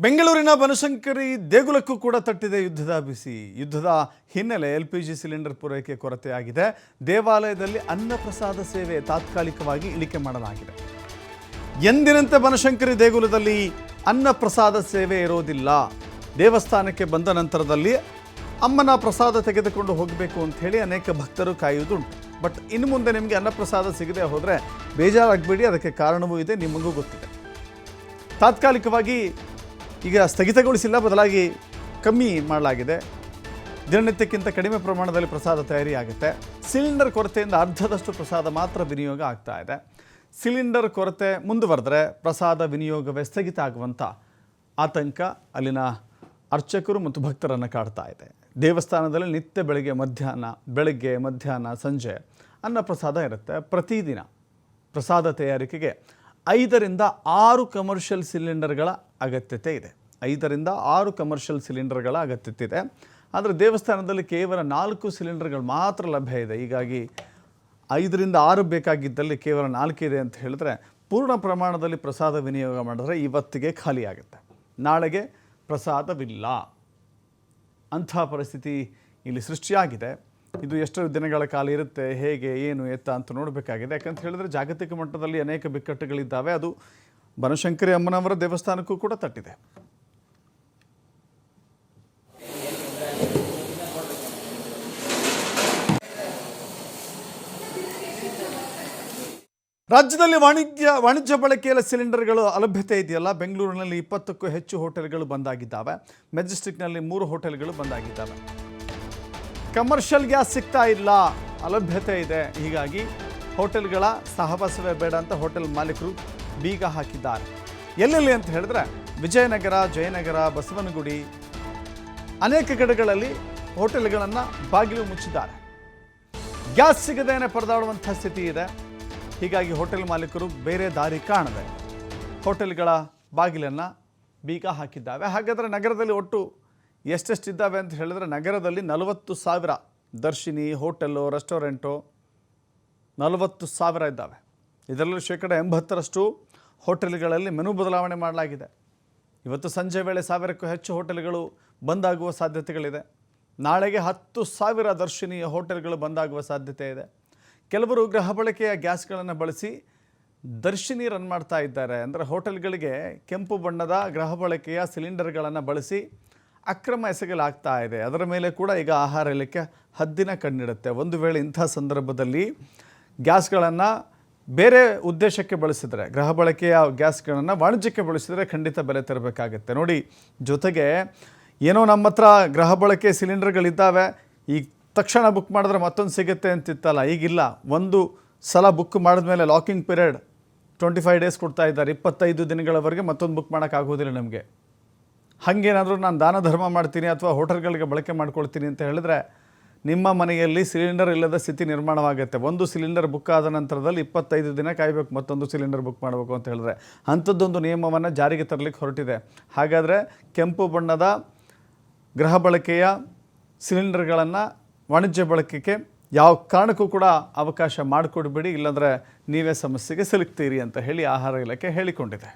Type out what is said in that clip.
ಬೆಂಗಳೂರಿನ ಬನಶಂಕರಿ ದೇಗುಲಕ್ಕೂ ಕೂಡ ತಟ್ಟಿದೆ ಯುದ್ಧದ ಬಿಸಿ. ಯುದ್ಧದ ಹಿನ್ನೆಲೆ LPG ಸಿಲಿಂಡರ್ ಪೂರೈಕೆ ಕೊರತೆಯಾಗಿದೆ. ದೇವಾಲಯದಲ್ಲಿ ಅನ್ನಪ್ರಸಾದ ಸೇವೆ ತಾತ್ಕಾಲಿಕವಾಗಿ ಇಳಿಕೆ ಮಾಡಲಾಗಿದೆ. ಎಂದಿನಂತೆ ಬನಶಂಕರಿ ದೇಗುಲದಲ್ಲಿ ಅನ್ನಪ್ರಸಾದ ಸೇವೆ ಇರೋದಿಲ್ಲ. ದೇವಸ್ಥಾನಕ್ಕೆ ಬಂದ ನಂತರದಲ್ಲಿ ಅಮ್ಮನ ಪ್ರಸಾದ ತೆಗೆದುಕೊಂಡು ಹೋಗಬೇಕು ಅಂತ ಹೇಳಿ ಅನೇಕ ಭಕ್ತರು ಕಾಯುವುದುಂಟು. ಬಟ್ ಇನ್ನು ಮುಂದೆ ನಿಮಗೆ ಅನ್ನಪ್ರಸಾದ ಸಿಗದೆ ಹೋದರೆ ಬೇಜಾರಾಗಬೇಡಿ, ಅದಕ್ಕೆ ಕಾರಣವೂ ಇದೆ, ನಿಮಗೂ ಗೊತ್ತಿದೆ. ತಾತ್ಕಾಲಿಕವಾಗಿ ಈಗ ಸ್ಥಗಿತಗೊಳಿಸಿಲ್ಲ, ಬದಲಾಗಿ ಕಮ್ಮಿ ಮಾಡಲಾಗಿದೆ. ದಿನನಿತ್ಯಕ್ಕಿಂತ ಕಡಿಮೆ ಪ್ರಮಾಣದಲ್ಲಿ ಪ್ರಸಾದ ತಯಾರಿಯಾಗುತ್ತೆ. ಸಿಲಿಂಡರ್ ಕೊರತೆಯಿಂದ ಅರ್ಧದಷ್ಟು ಪ್ರಸಾದ ಮಾತ್ರ ವಿನಿಯೋಗ ಆಗ್ತಾ ಇದೆ. ಸಿಲಿಂಡರ್ ಕೊರತೆ ಮುಂದುವರೆದರೆ ಪ್ರಸಾದ ವಿನಿಯೋಗವೇ ಸ್ಥಗಿತ ಆಗುವಂಥ ಆತಂಕ ಅಲ್ಲಿನ ಅರ್ಚಕರು ಮತ್ತು ಭಕ್ತರನ್ನು ಕಾಡ್ತಾ ಇದೆ. ದೇವಸ್ಥಾನದಲ್ಲಿ ನಿತ್ಯ ಬೆಳಗ್ಗೆ ಮಧ್ಯಾಹ್ನ ಸಂಜೆ ಅನ್ನಪ್ರಸಾದ ಇರುತ್ತೆ. ಪ್ರತಿದಿನ ಪ್ರಸಾದ ತಯಾರಿಕೆಗೆ 5 ರಿಂದ 6 ಕಮರ್ಷಿಯಲ್ ಸಿಲಿಂಡರ್ಗಳ ಅಗತ್ಯತೆ ಇದೆ. 5 ರಿಂದ 6 ಕಮರ್ಷಿಯಲ್ ಸಿಲಿಂಡರ್ಗಳ ಅಗತ್ಯತೆ ಇದೆ. ಆದರೆ ದೇವಸ್ಥಾನದಲ್ಲಿ ಕೇವಲ 4 ಸಿಲಿಂಡರ್ಗಳು ಮಾತ್ರ ಲಭ್ಯ ಇದೆ. ಹೀಗಾಗಿ 5 ರಿಂದ 6 ಬೇಕಾಗಿದ್ದಲ್ಲಿ ಕೇವಲ 4 ಇದೆ ಅಂತ ಹೇಳಿದ್ರೆ ಪೂರ್ಣ ಪ್ರಮಾಣದಲ್ಲಿ ಪ್ರಸಾದ ವಿನಿಯೋಗ ಮಾಡಿದ್ರೆ ಇವತ್ತಿಗೆ ಖಾಲಿಯಾಗುತ್ತೆ, ನಾಳೆಗೆ ಪ್ರಸಾದವಿಲ್ಲ. ಅಂಥ ಪರಿಸ್ಥಿತಿ ಇಲ್ಲಿ ಸೃಷ್ಟಿಯಾಗಿದೆ. ಇದು ಎಷ್ಟು ದಿನಗಳ ಕಾಲ ಇರುತ್ತೆ, ಹೇಗೆ ಏನು ಎತ್ತ ಅಂತ ನೋಡಬೇಕಾಗಿದೆ. ಯಾಕಂತ ಹೇಳಿದ್ರೆ ಜಾಗತಿಕ ಮಟ್ಟದಲ್ಲಿ ಅನೇಕ ಬಿಕ್ಕಟ್ಟುಗಳಿದ್ದಾವೆ. ಅದು ಬನಶಂಕರಿ ಅಮ್ಮನವರ ದೇವಸ್ಥಾನಕ್ಕೂ ಕೂಡ ತಟ್ಟಿದೆ. ರಾಜ್ಯದಲ್ಲಿ ವಾಣಿಜ್ಯ ಬಳಕೆಯ ಸಿಲಿಂಡರ್ಗಳು ಅಲಭ್ಯತೆ ಇದೆಯಲ್ಲ. ಬೆಂಗಳೂರಿನಲ್ಲಿ 20ಕ್ಕೂ ಹೆಚ್ಚು ಹೋಟೆಲ್ಗಳು ಬಂದಾಗಿದ್ದಾವೆ. ಮೆಜೆಸ್ಟಿಕ್ನಲ್ಲಿ 3 ಹೋಟೆಲ್ಗಳು ಬಂದಾಗಿದ್ದಾವೆ. ಕಮರ್ಷಿಯಲ್ ಗ್ಯಾಸ್ ಸಿಗ್ತಾ ಇಲ್ಲ, ಅಲಭ್ಯತೆ ಇದೆ. ಹೀಗಾಗಿ ಹೋಟೆಲ್ಗಳ ಸಹವಾಸವೇ ಬೇಡ ಅಂತ ಹೋಟೆಲ್ ಮಾಲೀಕರು ಬೀಗ ಹಾಕಿದ್ದಾರೆ. ಎಲ್ಲೆಲ್ಲಿ ಅಂತ ಹೇಳಿದ್ರೆ ವಿಜಯನಗರ, ಜಯನಗರ, ಬಸವನಗುಡಿ ಅನೇಕ ಕಡೆಗಳಲ್ಲಿ ಹೋಟೆಲ್ಗಳನ್ನು ಬಾಗಿಲು ಮುಚ್ಚಿದ್ದಾರೆ. ಗ್ಯಾಸ್ ಸಿಗದೇನೆ ಪರದಾಡುವಂಥ ಸ್ಥಿತಿ ಇದೆ. ಹೀಗಾಗಿ ಹೋಟೆಲ್ ಮಾಲೀಕರು ಬೇರೆ ದಾರಿ ಕಾಣದೆ ಹೋಟೆಲ್ಗಳ ಬಾಗಿಲನ್ನು ಬೀಗ ಹಾಕಿದ್ದಾವೆ. ಹಾಗಾದರೆ ನಗರದಲ್ಲಿ ಒಟ್ಟು ಎಷ್ಟೆಷ್ಟಿದ್ದಾವೆ ಅಂತ ಹೇಳಿದ್ರೆ ನಗರದಲ್ಲಿ 40,000 ದರ್ಶಿನಿ ಹೋಟೆಲ್ಲು, ರೆಸ್ಟೋರೆಂಟು 40,000 ಇದ್ದಾವೆ. ಇದರಲ್ಲಿ 80% ಹೋಟೆಲ್ಗಳಲ್ಲಿ ಮೆನು ಬದಲಾವಣೆ ಮಾಡಲಾಗಿದೆ. ಇವತ್ತು ಸಂಜೆ ವೇಳೆ 1000ಕ್ಕೂ ಹೆಚ್ಚು ಹೋಟೆಲ್ಗಳು ಬಂದಾಗುವ ಸಾಧ್ಯತೆಗಳಿದೆ. ನಾಳೆಗೆ 10,000 ದರ್ಶಿನಿ ಹೋಟೆಲ್ಗಳು ಬಂದಾಗುವ ಸಾಧ್ಯತೆ ಇದೆ. ಕೆಲವರು ಗೃಹ ಬಳಕೆಯ ಗ್ಯಾಸ್ಗಳನ್ನು ಬಳಸಿ ದರ್ಶಿನಿ ರನ್ ಮಾಡ್ತಾ ಇದ್ದಾರೆ. ಅಂದರೆ ಹೋಟೆಲ್ಗಳಿಗೆ ಕೆಂಪು ಬಣ್ಣದ ಗೃಹ ಬಳಕೆಯ ಸಿಲಿಂಡರ್ಗಳನ್ನು ಬಳಸಿ ಅಕ್ರಮ ಎಸಗಲಾಗ್ತಾ ಇದೆ. ಅದರ ಮೇಲೆ ಕೂಡ ಈಗ ಆಹಾರ ಇಲಾಖೆ ಹದ್ದಿನ ಕಣ್ಣಿಡುತ್ತೆ. ಒಂದು ವೇಳೆ ಇಂಥ ಸಂದರ್ಭದಲ್ಲಿ ಗ್ಯಾಸ್ಗಳನ್ನು ಬೇರೆ ಉದ್ದೇಶಕ್ಕೆ ಬಳಸಿದರೆ, ಗೃಹ ಬಳಕೆಯ ಗ್ಯಾಸ್ಗಳನ್ನು ವಾಣಿಜ್ಯಕ್ಕೆ ಬಳಸಿದರೆ ಖಂಡಿತ ಬೆಲೆ ತರಬೇಕಾಗತ್ತೆ. ನೋಡಿ, ಜೊತೆಗೆ ಏನೋ ನಮ್ಮ ಹತ್ರ ಗೃಹ ಬಳಕೆ ಸಿಲಿಂಡರ್ಗಳಿದ್ದಾವೆ, ಈಗ ತಕ್ಷಣ ಬುಕ್ ಮಾಡಿದ್ರೆ ಮತ್ತೊಂದು ಸಿಗುತ್ತೆ ಅಂತಿತ್ತಲ್ಲ, ಈಗಿಲ್ಲ. ಒಂದು ಸಲ ಬುಕ್ ಮಾಡಿದ್ಮೇಲೆ ಲಾಕಿಂಗ್ ಪೀರಿಯಡ್ 25 ಡೇಸ್ ಕೊಡ್ತಾ ಇದ್ದಾರೆ. 25 ದಿನಗಳವರೆಗೆ ಮತ್ತೊಂದು ಬುಕ್ ಮಾಡೋಕ್ಕಾಗೋದಿಲ್ಲ ನಮಗೆ. ಹಾಗೇನಾದರೂ ನಾನು ದಾನ ಧರ್ಮ ಮಾಡ್ತೀನಿ ಅಥವಾ ಹೋಟೆಲ್ಗಳಿಗೆ ಬಳಕೆ ಮಾಡ್ಕೊಳ್ತೀನಿ ಅಂತ ಹೇಳಿದ್ರೆ ನಿಮ್ಮ ಮನೆಯಲ್ಲಿ ಸಿಲಿಂಡರ್ ಇಲ್ಲದ ಸ್ಥಿತಿ ನಿರ್ಮಾಣವಾಗುತ್ತೆ. ಒಂದು ಸಿಲಿಂಡರ್ ಬುಕ್ ಆದ ನಂತರದಲ್ಲಿ 25 ದಿನ ಕಾಯಬೇಕು ಮತ್ತೊಂದು ಸಿಲಿಂಡರ್ ಬುಕ್ ಮಾಡಬೇಕು ಅಂತ ಹೇಳಿದ್ರೆ. ಅಂಥದ್ದೊಂದು ನಿಯಮವನ್ನು ಜಾರಿಗೆ ತರಲಿಕ್ಕೆ ಹೊರಟಿದೆ. ಹಾಗಾದರೆ ಕೆಂಪು ಬಣ್ಣದ ಗೃಹ ಬಳಕೆಯ ಸಿಲಿಂಡರ್ಗಳನ್ನು ವಾಣಿಜ್ಯ ಬಳಕೆಗೆ ಯಾವ ಕಾರಣಕ್ಕೂ ಕೂಡ ಅವಕಾಶ ಮಾಡಿಕೊಡ್ಬೇಡಿ, ಇಲ್ಲಾಂದರೆ ನೀವೇ ಸಮಸ್ಯೆಗೆ ಸಿಲುಕ್ತೀರಿ ಅಂತ ಹೇಳಿ ಆಹಾರ ಇಲಾಖೆ ಹೇಳಿಕೊಂಡಿದೆ.